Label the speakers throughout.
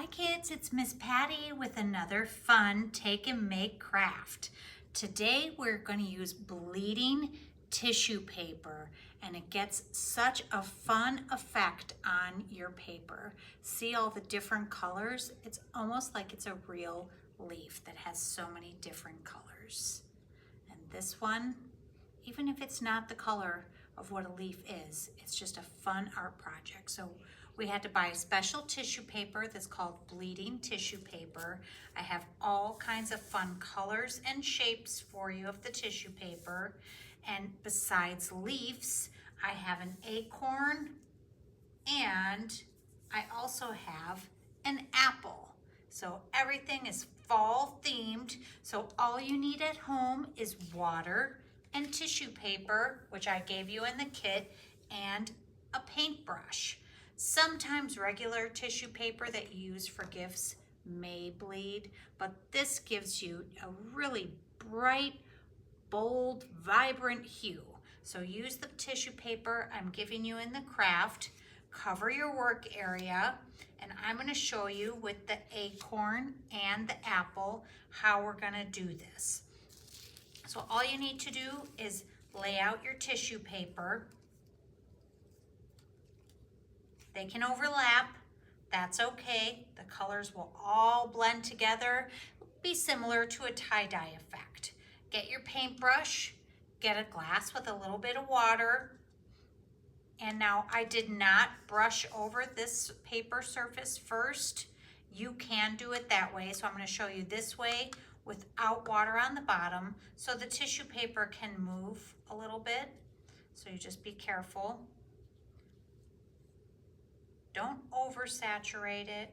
Speaker 1: Hi kids, it's Miss Patty with another fun take and make craft. Today we're going to use bleeding tissue paper and it gets such a fun effect on your paper. See all the different colors? It's almost like it's a real leaf that has so many different colors. And this one, even if it's not the color of what a leaf is, it's just a fun art project. So we had to buy a special tissue paper that's called bleeding tissue paper. I have all kinds of fun colors and shapes for you of the tissue paper. And besides leaves, I have an acorn and I also have an apple. So everything is fall themed. So all you need at home is water and tissue paper, which I gave you in the kit, and a paintbrush. Sometimes regular tissue paper that you use for gifts may bleed, but this gives you a really bright, bold, vibrant hue. So use the tissue paper I'm giving you in the craft, cover your work area, and I'm going to show you with the acorn and the apple how we're going to do this. So all you need to do is lay out your tissue paper. They can overlap, that's okay. The colors will all blend together, be similar to a tie-dye effect. Get your paintbrush, get a glass with a little bit of water, and now I did not brush over this paper surface first. You can do it that way, so I'm going to show you this way without water on the bottom so the tissue paper can move a little bit. So you just be careful. Don't oversaturate it,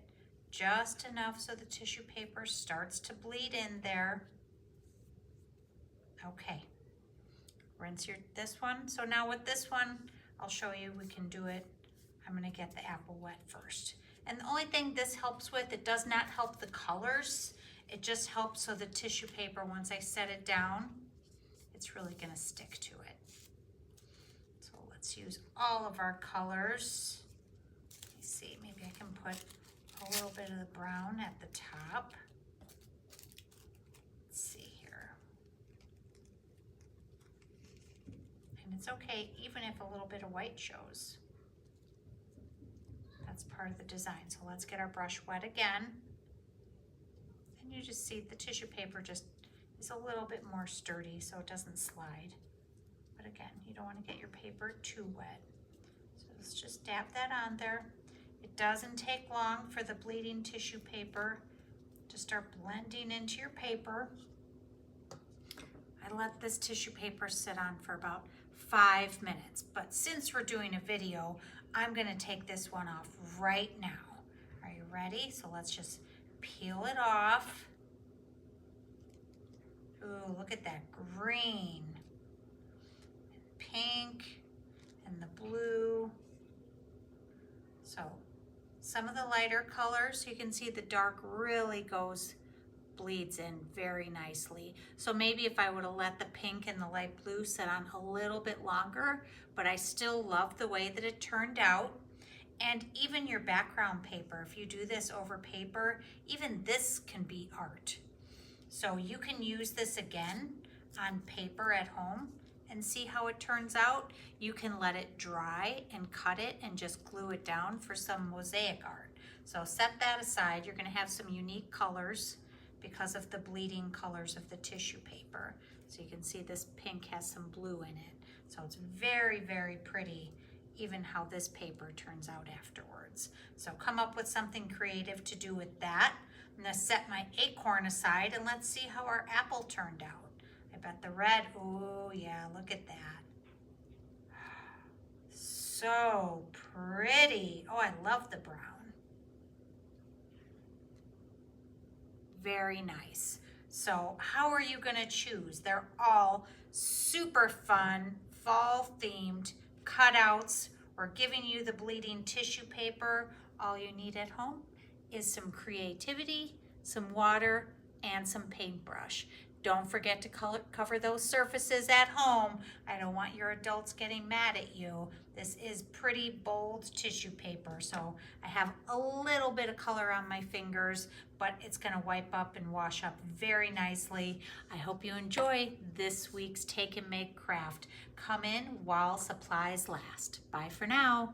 Speaker 1: just enough so the tissue paper starts to bleed in there. Okay, rinse this one. So now with this one, I'll show you we can do it. I'm gonna get the apple wet first. And the only thing this helps with, it does not help the colors. It just helps so the tissue paper, once I set it down, it's really gonna stick to it. So let's use all of our colors. Let me see, maybe I can put a little bit of the brown at the top. Let's see here. And it's okay even if a little bit of white shows. That's part of the design. So let's get our brush wet again. And you just see the tissue paper just is a little bit more sturdy so it doesn't slide. But again, you don't want to get your paper too wet. So let's just dab that on there. It doesn't take long for the bleeding tissue paper to start blending into your paper. I let this tissue paper sit on for about 5 minutes, but since we're doing a video, I'm gonna take this one off right now. Are you ready? So let's just peel it off. Ooh, look at that green, and pink, and the blue. So some of the lighter colors, you can see the dark really bleeds in very nicely. So maybe if I would have let the pink and the light blue sit on a little bit longer, but I still love the way that it turned out. And even your background paper, if you do this over paper, even this can be art. So you can use this again on paper at home and see how it turns out. You can let it dry and cut it and just glue it down for some mosaic art. So set that aside. You're gonna have some unique colors because of the bleeding colors of the tissue paper. So you can see this pink has some blue in it. So it's very, very pretty, even how this paper turns out afterwards. So come up with something creative to do with that. I'm gonna set my acorn aside and let's see how our apple turned out. I bet the red, oh yeah, look at that. So pretty. Oh, I love the brown. Very nice. So how are you gonna choose? They're all super fun, fall themed cutouts. We're giving you the bleeding tissue paper. All you need at home is some creativity, some water, and some paintbrush. Don't forget to cover those surfaces at home. I don't want your adults getting mad at you. This is pretty bold tissue paper, so I have a little bit of color on my fingers, but it's gonna wipe up and wash up very nicely. I hope you enjoy this week's Take and Make craft. Come in while supplies last. Bye for now.